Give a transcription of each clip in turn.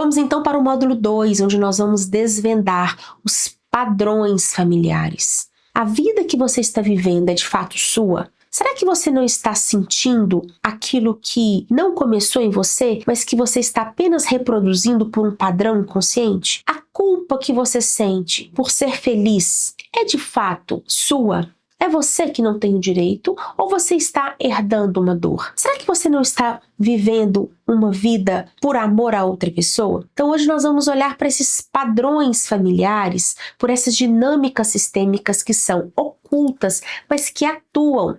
Vamos então para o módulo 2, onde nós vamos desvendar os padrões familiares. A vida que você está vivendo é de fato sua? Será que você não está sentindo aquilo que não começou em você, mas que você está apenas reproduzindo por um padrão inconsciente? A culpa que você sente por ser feliz é de fato sua? É você que não tem o direito ou você está herdando uma dor? Será que você não está vivendo uma vida por amor a outra pessoa? Então hoje nós vamos olhar para esses padrões familiares, por essas dinâmicas sistêmicas que são ocultas, mas que atuam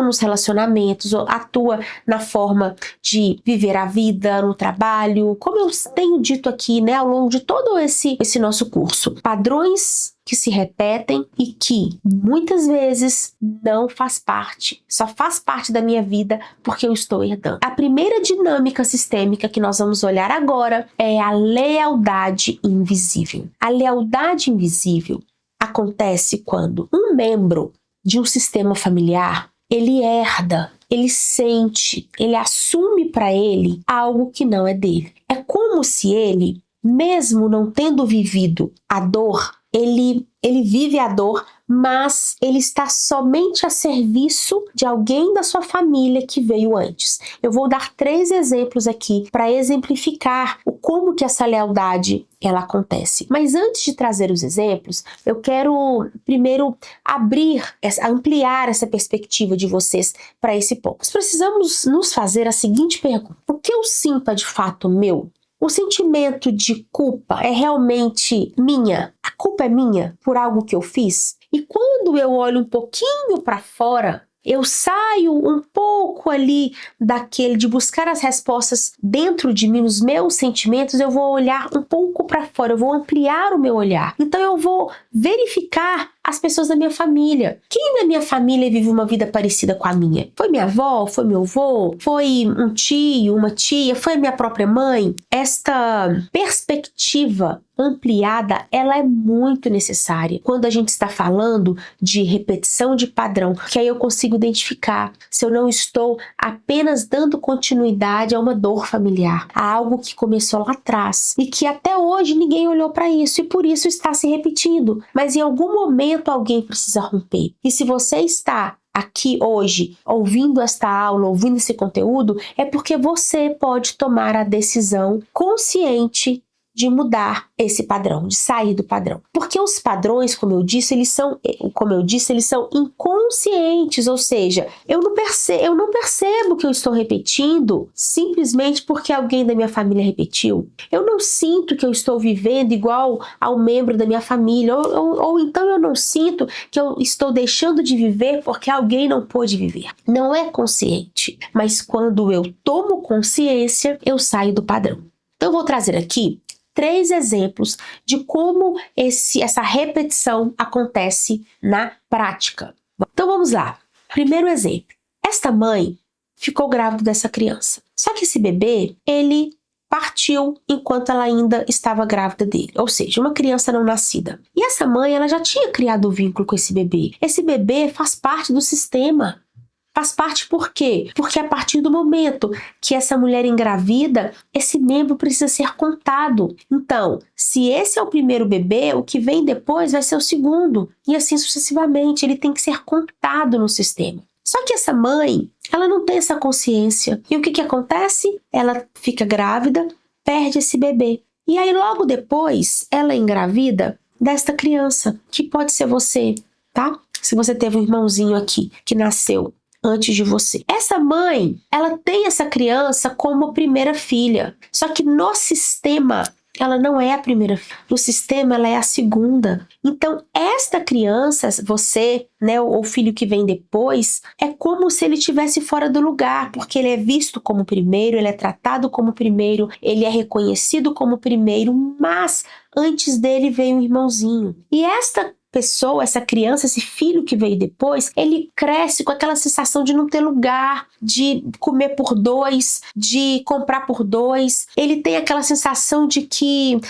nos relacionamentos, atuam na forma de viver a vida, no trabalho, como eu tenho dito aqui, né, ao longo de todo esse nosso curso. Padrões que se repetem e que muitas vezes não faz parte, só faz parte da minha vida porque eu estou herdando. A primeira dinâmica sistêmica que nós vamos olhar agora é a lealdade invisível. A lealdade invisível acontece quando um membro de um sistema familiar, ele herda, ele sente, ele assume para ele algo que não é dele. É como se ele, mesmo não tendo vivido a dor, ele vive a dor, mas ele está somente a serviço de alguém da sua família que veio antes. Eu vou dar 3 exemplos aqui para exemplificar como que essa lealdade ela acontece. Mas antes de trazer os exemplos, eu quero primeiro ampliar essa perspectiva de vocês para esse ponto. Nós precisamos nos fazer a seguinte pergunta: o que eu sinto é de fato meu? O sentimento de culpa é realmente minha? A culpa é minha por algo que eu fiz? E quando eu olho um pouquinho para fora, eu saio um pouco ali de buscar as respostas dentro de mim, nos meus sentimentos, eu vou olhar um pouco para fora, eu vou ampliar o meu olhar. Então eu vou verificar as pessoas da minha família. Quem da minha família vive uma vida parecida com a minha? Foi minha avó? Foi meu avô? Foi um tio, uma tia? Foi a minha própria mãe? Esta perspectiva ampliada, ela é muito necessária quando a gente está falando de repetição de padrão, que aí eu consigo identificar se eu não estou apenas dando continuidade a uma dor familiar, a algo que começou lá atrás e que até hoje ninguém olhou para isso e por isso está se repetindo, mas em algum momento alguém precisa romper. E se você está aqui hoje, ouvindo esta aula, ouvindo esse conteúdo, é porque você pode tomar a decisão consciente de mudar esse padrão, de sair do padrão. Porque os padrões, como eu disse, eles são inconscientes, ou seja, eu não percebo que eu estou repetindo simplesmente porque alguém da minha família repetiu. Eu não sinto que eu estou vivendo igual ao membro da minha família, ou então eu não sinto que eu estou deixando de viver porque alguém não pôde viver. Não é consciente, mas quando eu tomo consciência, eu saio do padrão. Então eu vou trazer aqui 3 exemplos de como essa repetição acontece na prática. Então vamos lá. Primeiro exemplo. Esta mãe ficou grávida dessa criança. Só que esse bebê, ele partiu enquanto ela ainda estava grávida dele. Ou seja, uma criança não nascida. E essa mãe, ela já tinha criado o vínculo com esse bebê. Esse bebê faz parte do sistema. Faz parte por quê? Porque a partir do momento que essa mulher engravida, esse membro precisa ser contado. Então, se esse é o primeiro bebê, o que vem depois vai ser o segundo. E assim sucessivamente, ele tem que ser contado no sistema. Só que essa mãe, ela não tem essa consciência. E o que acontece? Ela fica grávida, perde esse bebê. E aí logo depois, ela engravida desta criança, que pode ser você, tá? Se você teve um irmãozinho aqui que nasceu antes de você. Essa mãe, ela tem essa criança como primeira filha. Só que no sistema, ela não é a primeira filha. No sistema, ela é a segunda. Então, esta criança, você, né, ou o filho que vem depois, é como se ele estivesse fora do lugar, porque ele é visto como primeiro, ele é tratado como primeiro, ele é reconhecido como primeiro, mas antes dele veio um irmãozinho. E esta pessoa, essa criança, esse filho que veio depois, ele cresce com aquela sensação de não ter lugar, de comer por 2, de comprar por 2. Ele tem aquela sensação de que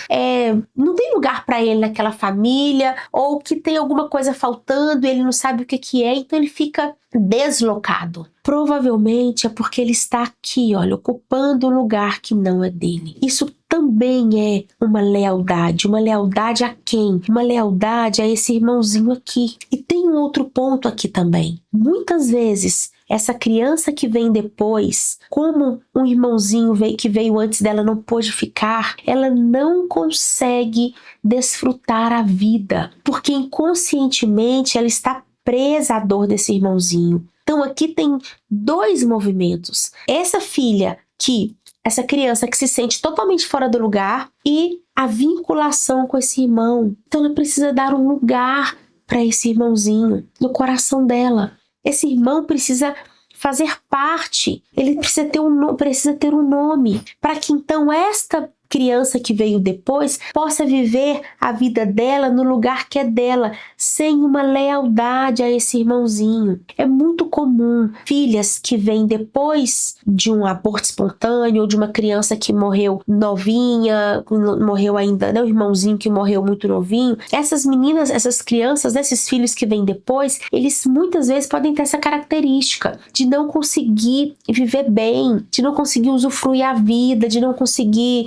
não tem lugar para ele naquela família, ou que tem alguma coisa faltando e ele não sabe o que é, então ele fica deslocado. Provavelmente é porque ele está aqui, olha, ocupando um lugar que não é dele. Isso também é uma lealdade. Uma lealdade a quem? Uma lealdade a esse irmãozinho aqui. E tem um outro ponto aqui também. Muitas vezes, essa criança que vem depois, como um irmãozinho que veio antes dela não pôde ficar, ela não consegue desfrutar a vida, porque inconscientemente ela está presa à dor desse irmãozinho. Então aqui tem dois movimentos. Essa criança que se sente totalmente fora do lugar e a vinculação com esse irmão. Então ela precisa dar um lugar para esse irmãozinho no coração dela. Esse irmão precisa fazer parte, ele precisa ter um nome, para que então esta criança que veio depois possa viver a vida dela no lugar que é dela, sem uma lealdade a esse irmãozinho. É muito comum filhas que vêm depois de um aborto espontâneo ou de uma criança que morreu novinha, morreu ainda, né, o irmãozinho que morreu muito novinho. Essas meninas, essas crianças, esses filhos que vêm depois, eles muitas vezes podem ter essa característica de não conseguir viver bem, de não conseguir usufruir a vida, de não conseguir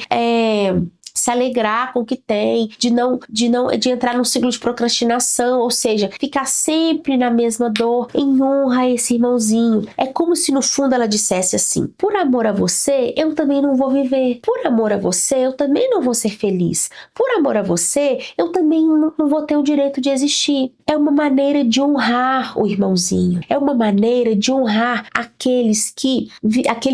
se alegrar com o que tem, de entrar num ciclo de procrastinação, ou seja, ficar sempre na mesma dor, em honra a esse irmãozinho. É como se no fundo ela dissesse assim: por amor a você, eu também não vou viver. Por amor a você, eu também não vou ser feliz. Por amor a você, eu também não vou ter o direito de existir. É uma maneira de honrar o irmãozinho. É uma maneira de honrar aquele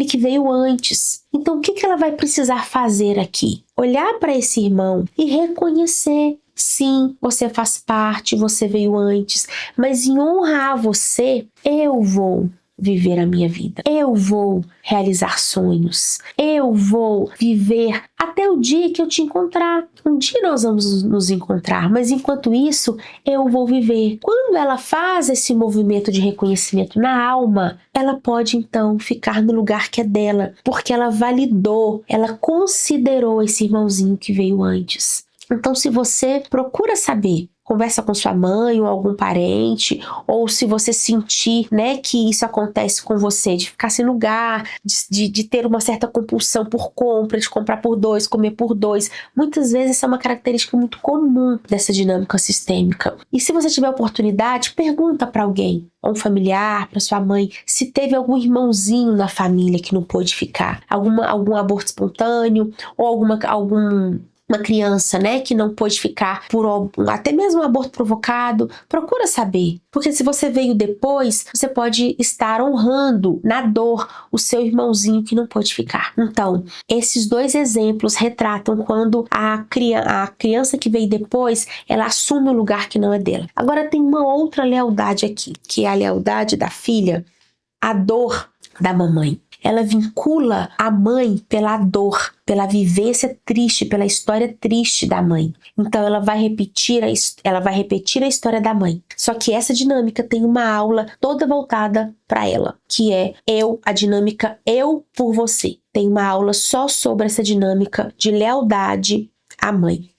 que veio antes. Então, o que ela vai precisar fazer aqui? Olhar para esse irmão e reconhecer: sim, você faz parte, você veio antes, mas em honra a você, eu vou viver a minha vida. Eu vou realizar sonhos. Eu vou viver até o dia que eu te encontrar. Um dia nós vamos nos encontrar, mas enquanto isso, eu vou viver. Quando ela faz esse movimento de reconhecimento na alma, ela pode então ficar no lugar que é dela, porque ela validou, ela considerou esse irmãozinho que veio antes. Então, se você procura saber, conversa com sua mãe ou algum parente, ou se você sentir, né, que isso acontece com você, de ficar sem lugar, de ter uma certa compulsão por compra, de comprar por dois, comer por dois, muitas vezes essa é uma característica muito comum dessa dinâmica sistêmica. E se você tiver oportunidade, pergunta para alguém, a um familiar, para sua mãe, se teve algum irmãozinho na família que não pôde ficar, algum aborto espontâneo, ou uma criança, né, que não pôde ficar por até mesmo um aborto provocado. Procura saber, porque se você veio depois, você pode estar honrando na dor o seu irmãozinho que não pôde ficar. Então, esses dois exemplos retratam quando a criança que veio depois, ela assume o lugar que não é dela. Agora tem uma outra lealdade aqui, que é a lealdade da filha à dor da mamãe. Ela vincula a mãe pela dor, pela vivência triste, pela história triste da mãe. Então ela vai repetir a história da mãe. Só que essa dinâmica tem uma aula toda voltada para ela, que é a dinâmica eu por você. Tem uma aula só sobre essa dinâmica de lealdade à mãe.